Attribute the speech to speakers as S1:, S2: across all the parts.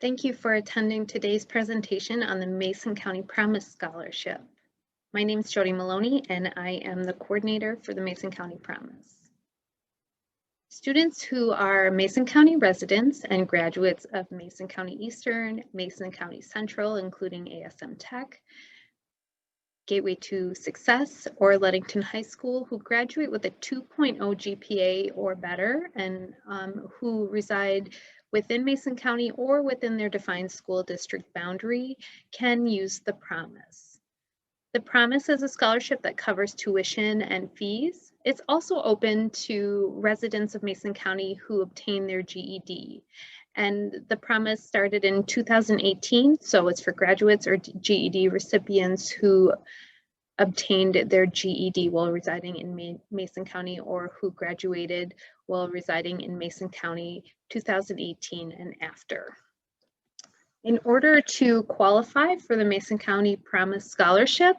S1: Thank you for attending today's presentation on the Mason County Promise Scholarship. My name is Jody Maloney and I am the coordinator for the Mason County Promise. Students who are Mason County residents and graduates of Mason County Eastern, Mason County Central, including ASM Tech, Gateway to Success, or Leadington High School who graduate with a 2.0 GPA or better and who reside within Mason County or within their defined school district boundary can use the Promise. The Promise is a scholarship that covers tuition and fees. It's also open to residents of Mason County who obtain their GED. And the Promise started in 2018, so it's for graduates or GED recipients who obtained their GED while residing in Mason County or who graduated while residing in Mason County 2018 and after. In order to qualify for the Mason County Promise Scholarship,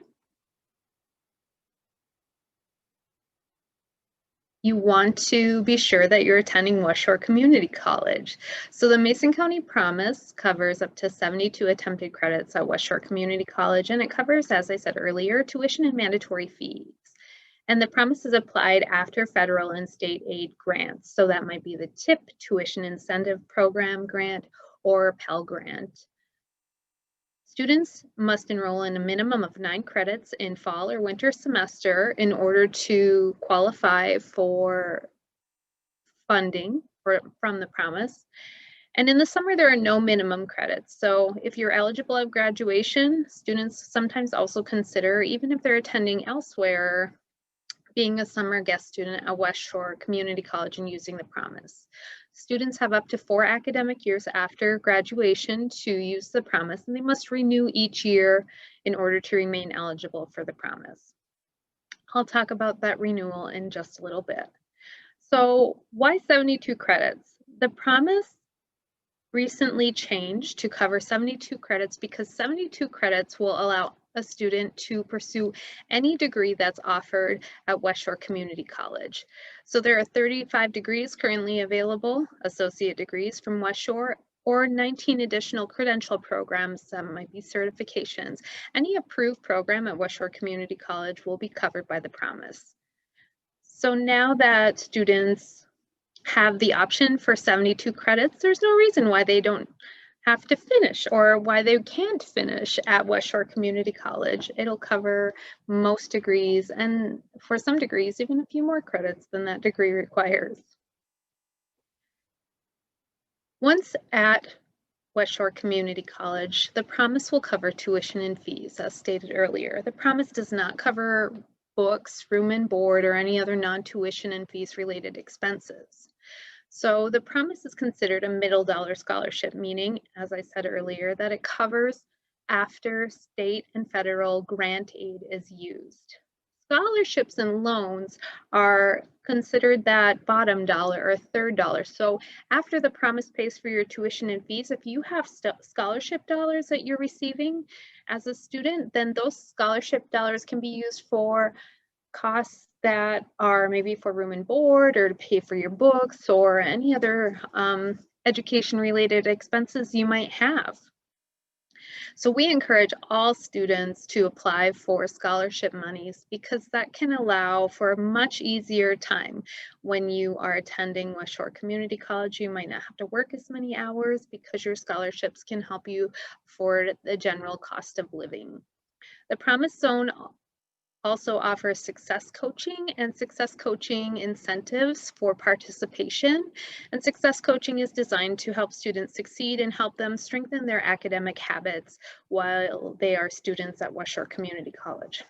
S1: you want to be sure that you're attending West Shore Community College. So the Mason County Promise covers up to 72 attempted credits at West Shore Community College, and it covers, as I said earlier, tuition and mandatory fees. And the Promise is applied after federal and state aid grants. So that might be the TIP, Tuition Incentive Program grant, or Pell Grant. Students must enroll in a minimum of 9 credits in fall or winter semester in order to qualify for funding from the Promise. And in the summer, there are no minimum credits. So if you're eligible at graduation, students sometimes also consider, even if they're attending elsewhere, being a summer guest student at West Shore Community College and using the Promise. Students have up to 4 academic years after graduation to use the Promise, and they must renew each year in order to remain eligible for the Promise. I'll talk about that renewal in just a little bit. So why 72 credits? The Promise recently changed to cover 72 credits because 72 credits will allow a student to pursue any degree that's offered at West Shore Community College. So there are 35 degrees currently available, associate degrees from West Shore, or 19 additional credential programs that might be certifications. Any approved program at West Shore Community College will be covered by the Promise. So now that students have the option for 72 credits, there's no reason why they don't have to finish or why they can't finish at West Shore Community College. It'll cover most degrees, and for some degrees, even a few more credits than that degree requires. Once at West Shore Community College, the Promise will cover tuition and fees, as stated earlier. The Promise does not cover books, room and board, or any other non-tuition and fees related expenses. So the Promise is considered a middle dollar scholarship, meaning, as I said earlier, that it covers after state and federal grant aid is used. Scholarships and loans are considered that bottom dollar or third dollar. So after the Promise pays for your tuition and fees, if you have scholarship dollars that you're receiving as a student, then those scholarship dollars can be used for costs that are maybe for room and board or to pay for your books or any other education related expenses you might have. So we encourage all students to apply for scholarship monies because that can allow for a much easier time. When you are attending West Shore Community College, you might not have to work as many hours because your scholarships can help you afford the general cost of living. The Promise Zone also offers success coaching and success coaching incentives for participation. And success coaching is designed to help students succeed and help them strengthen their academic habits while they are students at West Shore Community College.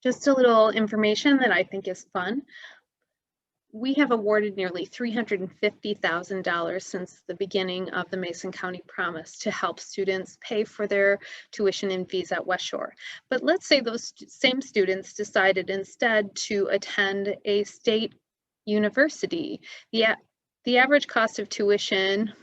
S1: Just a little information that I think is fun. We have awarded nearly $350,000 since the beginning of the Mason County Promise to help students pay for their tuition and fees at West Shore. But let's say those same students decided instead to attend a state university. The average cost of tuition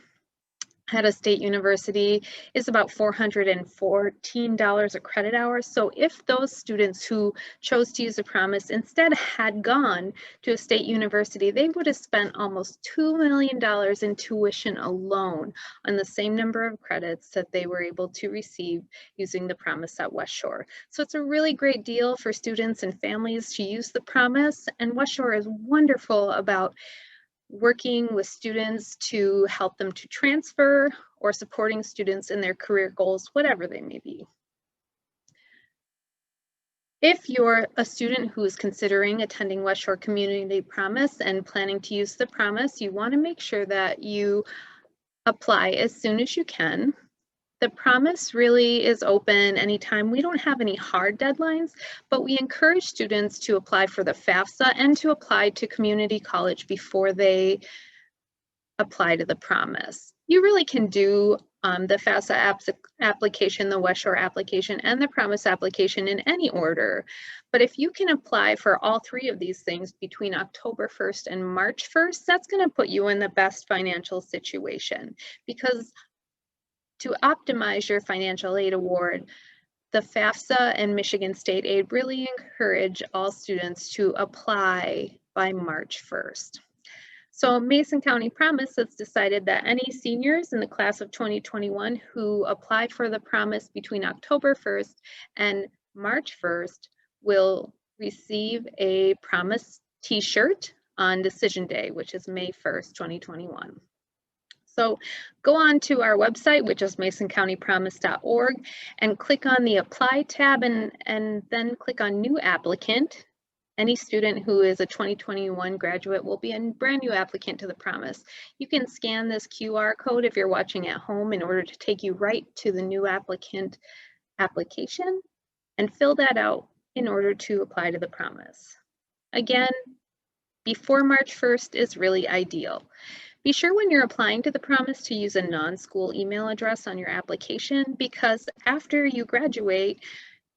S1: at a state university is about $414 a credit hour. So if those students who chose to use the promise instead had gone to a state university, they would have spent almost $2 million in tuition alone on the same number of credits that they were able to receive using the promise at West Shore. So it's a really great deal for students and families to use the promise, and West Shore is wonderful about working with students to help them to transfer or supporting students in their career goals, whatever they may be. If you're a student who is considering attending West Shore Community Promise and planning to use the promise, you want to make sure that you apply as soon as you can. The promise really is open anytime. We don't have any hard deadlines, but we encourage students to apply for the FAFSA and to apply to community college before they apply to the promise. You really can do the FAFSA application, the West Shore application, and the promise application in any order. But if you can apply for all three of these things between October 1st and March 1st, that's going to put you in the best financial situation, because to optimize your financial aid award, the FAFSA and Michigan State Aid really encourage all students to apply by March 1st. So Mason County Promise has decided that any seniors in the class of 2021 who apply for the promise between October 1st and March 1st will receive a promise t-shirt on decision day, which is May 1st, 2021. So go on to our website, which is masoncountypromise.org, and click on the Apply tab and then click on New Applicant. Any student who is a 2021 graduate will be a brand new applicant to the promise. You can scan this QR code if you're watching at home in order to take you right to the new applicant application and fill that out in order to apply to the promise. Again, before March 1st is really ideal. Be sure when you're applying to the promise to use a non-school email address on your application, because after you graduate,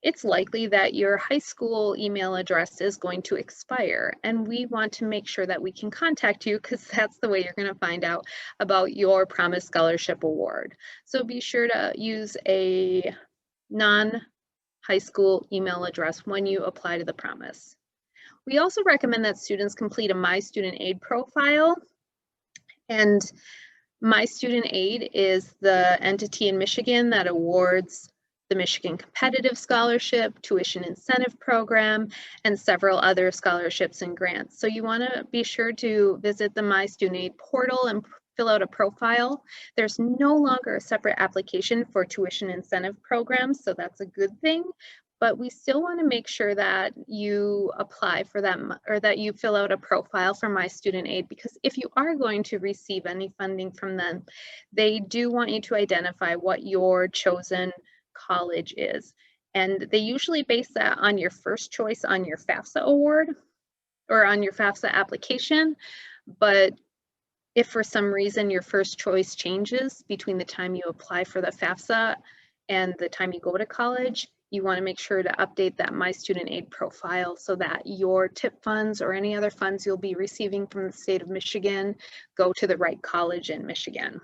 S1: it's likely that your high school email address is going to expire, and we want to make sure that we can contact you, because that's the way you're going to find out about your Promise Scholarship Award. So be sure to use a non-high school email address when you apply to the promise. We also recommend that students complete a My Student Aid profile. And My Student Aid is the entity in Michigan that awards the Michigan Competitive Scholarship, Tuition Incentive Program, and several other scholarships and grants. So you want to be sure to visit the My Student Aid portal and fill out a profile. There's no longer a separate application for tuition incentive programs, so that's a good thing. But we still want to make sure that you apply for them, or that you fill out a profile for My Student Aid, because if you are going to receive any funding from them, they do want you to identify what your chosen college is. And they usually base that on your first choice on your FAFSA award or on your FAFSA application. But if for some reason your first choice changes between the time you apply for the FAFSA and the time you go to college, you want to make sure to update that My Student Aid profile so that your TIP funds or any other funds you'll be receiving from the state of Michigan go to the right college in Michigan.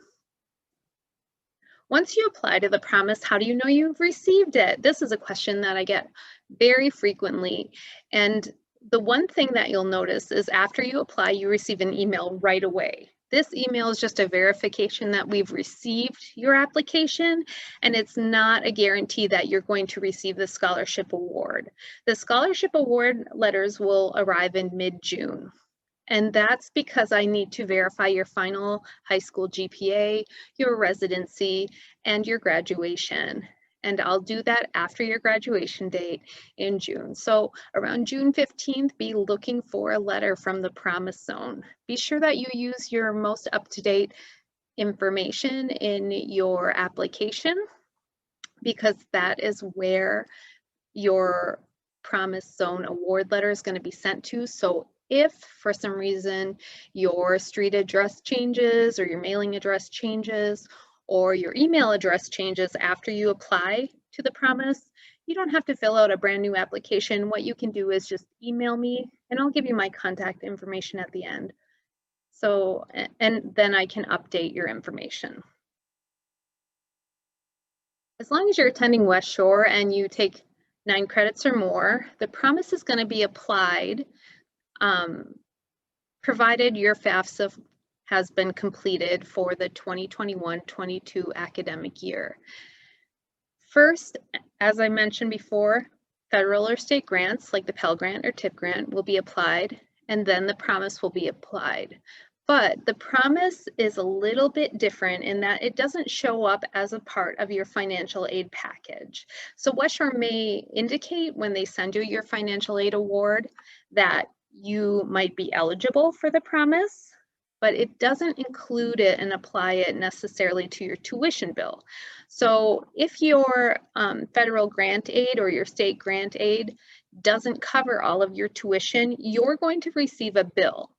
S1: Once you apply to the promise, how do you know you've received it? This is a question that I get very frequently. And the one thing that you'll notice is after you apply, you receive an email right away. This email is just a verification that we've received your application, and it's not a guarantee that you're going to receive the scholarship award. The scholarship award letters will arrive in mid-June. And that's because I need to verify your final high school GPA, your residency, and your graduation. And I'll do that after your graduation date in June. So around June 15th, be looking for a letter from the Promise Zone. Be sure that you use your most up-to-date information in your application, because that is where your Promise Zone award letter is going to be sent to. So if for some reason your street address changes or your mailing address changes or your email address changes after you apply to the promise, you don't have to fill out a brand new application. What you can do is just email me and I'll give you my contact information at the end. So, and then I can update your information. As long as you're attending West Shore and you take 9 credits or more, the promise is going to be applied provided your FAFSA has been completed for the 2021-22 academic year. First, as I mentioned before, federal or state grants like the Pell Grant or TIP grant will be applied, and then the promise will be applied. But the promise is a little bit different in that it doesn't show up as a part of your financial aid package. So West Shore may indicate when they send you your financial aid award that you might be eligible for the promise, but it doesn't include it and apply it necessarily to your tuition bill. So if your federal grant aid or your state grant aid doesn't cover all of your tuition, you're going to receive a bill.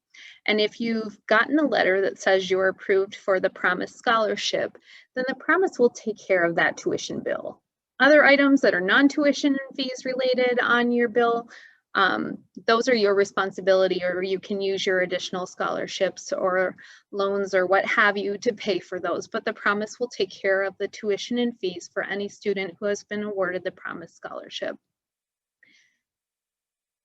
S1: And if you've gotten a letter that says you're approved for the promised scholarship, then the promise will take care of that tuition bill. Other items that are non-tuition fees related on your bill, those are your responsibility, or you can use your additional scholarships or loans or what have you to pay for those. But the promise will take care of the tuition and fees for any student who has been awarded the promised scholarship.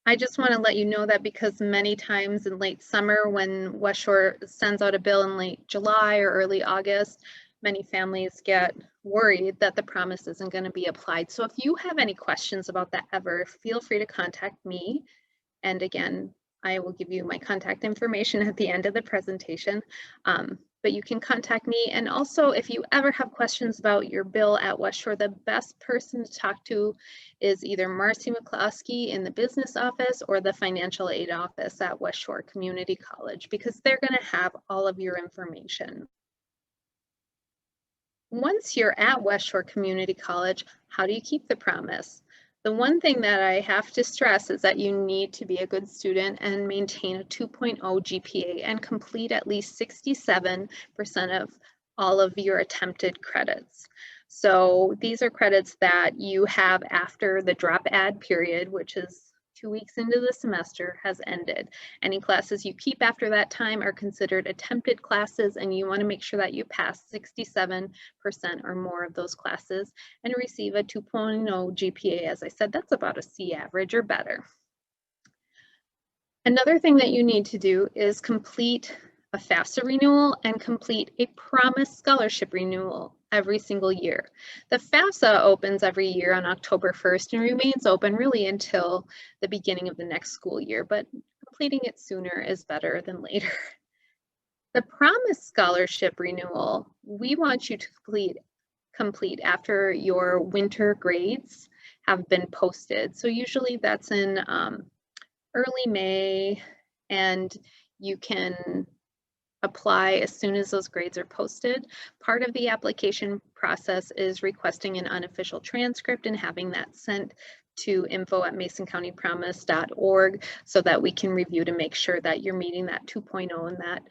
S1: I just want to let you know that because many times in late summer when West Shore sends out a bill in late July or early August, many families get worried that the promise isn't going to be applied. So if you have any questions about that ever, feel free to contact me. And again, I will give you my contact information at the end of the presentation. But you can contact me. And also, if you ever have questions about your bill at West Shore, the best person to talk to is either Marcy McCloskey in the business office or the financial aid office at West Shore Community College, because they're going to have all of your information. Once you're at West Shore Community College, how do you keep the promise? The one thing that I have to stress is that you need to be a good student and maintain a 2.0 GPA and complete at least 67% of all of your attempted credits. So these are credits that you have after the drop add period, which is 2 weeks into the semester, has ended. Any classes you keep after that time are considered attempted classes, and you want to make sure that you pass 67% or more of those classes and receive a 2.0 GPA. As I said, that's about a C average or better. Another thing that you need to do is complete a FAFSA renewal and complete a promised scholarship renewal every single year. The FAFSA opens every year on October 1st and remains open really until the beginning of the next school year, but completing it sooner is better than later. The promised scholarship renewal, we want you to complete after your winter grades have been posted. So usually that's in early May, and you can apply as soon as those grades are posted. Part of the application process is requesting an unofficial transcript and having that sent to info@masoncountypromise.org so that we can review to make sure that you're meeting that 2.0 and that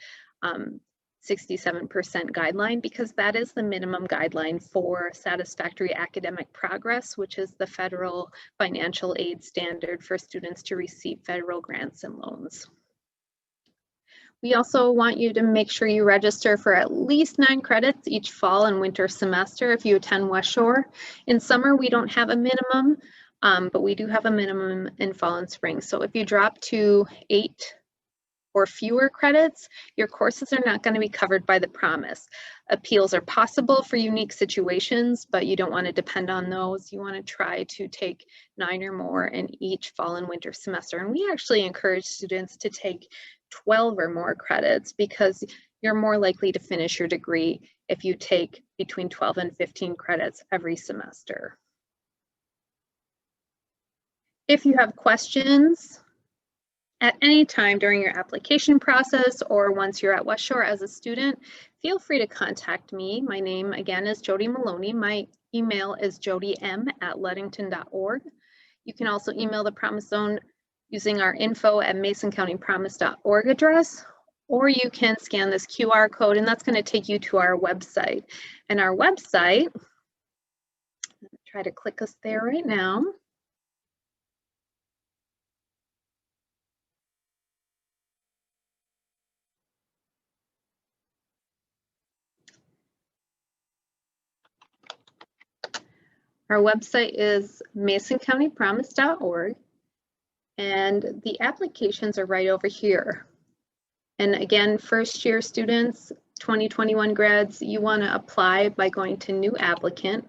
S1: 67% guideline, because that is the minimum guideline for satisfactory academic progress, which is the federal financial aid standard for students to receive federal grants and loans. We also want you to make sure you register for at least 9 credits each fall and winter semester if you attend West Shore. In summer, we don't have a minimum, but we do have a minimum in fall and spring. So if you drop to 8 or fewer credits, your courses are not going to be covered by the promise. Appeals are possible for unique situations, but you don't want to depend on those. You want to try to take 9 or more in each fall and winter semester. And we actually encourage students to take 12 or more credits because you're more likely to finish your degree if you take between 12 and 15 credits every semester. If you have questions at any time during your application process or once you're at West Shore as a student, feel free to contact me. My name again is Jody Maloney. My email is jodym@ludington.org. You can also email the Promise Zone using our info@masoncountypromise.org address, or you can scan this QR code and that's going to take you to our website. And our website, try to click us there right now. Our website is masoncountypromise.org, and the applications are right over here. And again, first year students, 2021 grads, you want to apply by going to new applicant,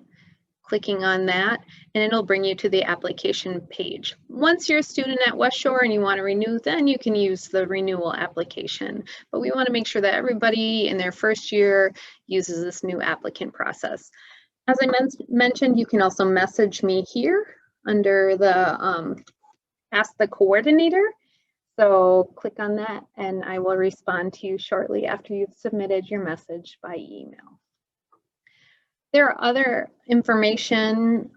S1: clicking on that, and it'll bring you to the application page. Once you're a student at West Shore and you want to renew, then you can use the renewal application. But we want to make sure that everybody in their first year uses this new applicant process. As I mentioned, you can also message me here under the Ask the Coordinator. So click on that and I will respond to you shortly after you've submitted your message by email. There are other information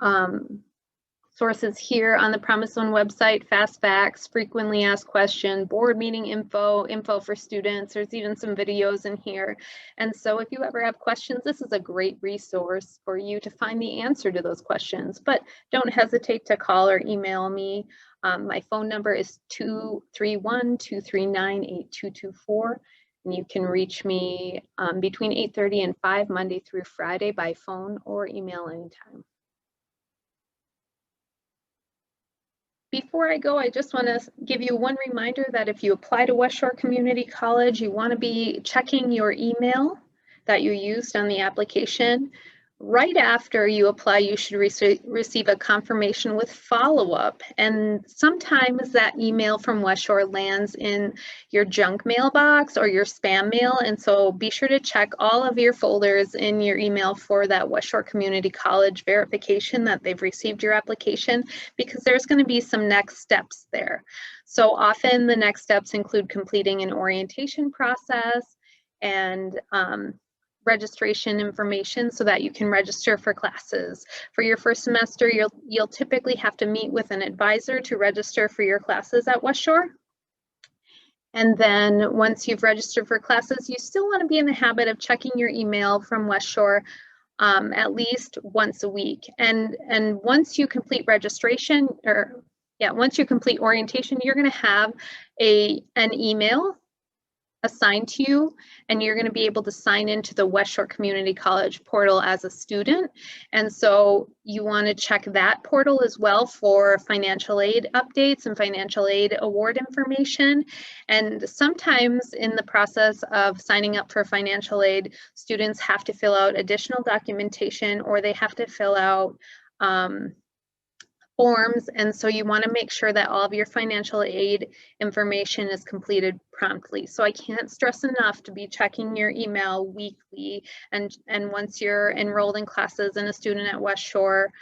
S1: sources here on the Promise One website: fast facts, frequently asked questions, board meeting info for students. There's even some videos in here. And so if you ever have questions, this is a great resource for you to find the answer to those questions. But don't hesitate to call or email me. My phone number is 231-239-8224. And you can reach me between 8:30 and 5 Monday through Friday by phone or email anytime. Before I go, I just want to give you one reminder that if you apply to West Shore Community College, you want to be checking your email that you used on the application. Right after you apply, you should receive a confirmation with follow-up. And sometimes that email from West Shore lands in your junk mailbox or your spam mail. And so be sure to check all of your folders in your email for that West Shore Community College verification that they've received your application, because there's going to be some next steps there. So often the next steps include completing an orientation process and registration information so that you can register for classes. For your first semester, you'll typically have to meet with an advisor to register for your classes at West Shore. And then once you've registered for classes, you still want to be in the habit of checking your email from West Shore at least once a week. And once you complete registration, once you complete orientation, you're going to have an email assigned to you, and you're going to be able to sign into the West Shore Community College portal as a student. And so you want to check that portal as well for financial aid updates and financial aid award information. And sometimes in the process of signing up for financial aid, students have to fill out additional documentation, or they have to fill out forms, and so you want to make sure that all of your financial aid information is completed promptly. So I can't stress enough to be checking your email weekly, and once you're enrolled in classes and a student at West Shore,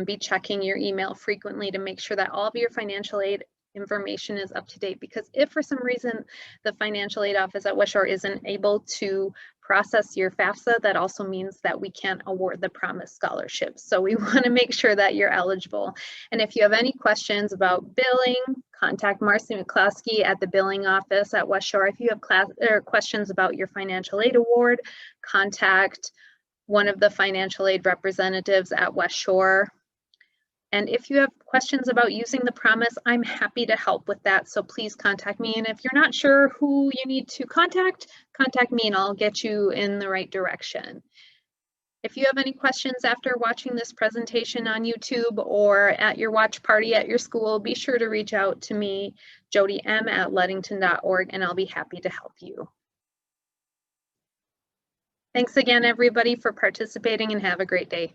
S1: be checking your email frequently to make sure that all of your financial aid information is up to date. Because if for some reason the financial aid office at West Shore isn't able to process your FAFSA, that also means that we can't award the Promise Scholarship. So we want to make sure that you're eligible. And if you have any questions about billing, contact Marcy McCloskey at the billing office at West Shore. If you have questions about your financial aid award, contact one of the financial aid representatives at West Shore. And if you have questions about using the Promise, I'm happy to help with that. So please contact me. And if you're not sure who you need to contact me and I'll get you in the right direction. If you have any questions after watching this presentation on YouTube or at your watch party at your school, be sure to reach out to me, Jody M at Ludington.org, and I'll be happy to help you. Thanks again, everybody, for participating, and have a great day.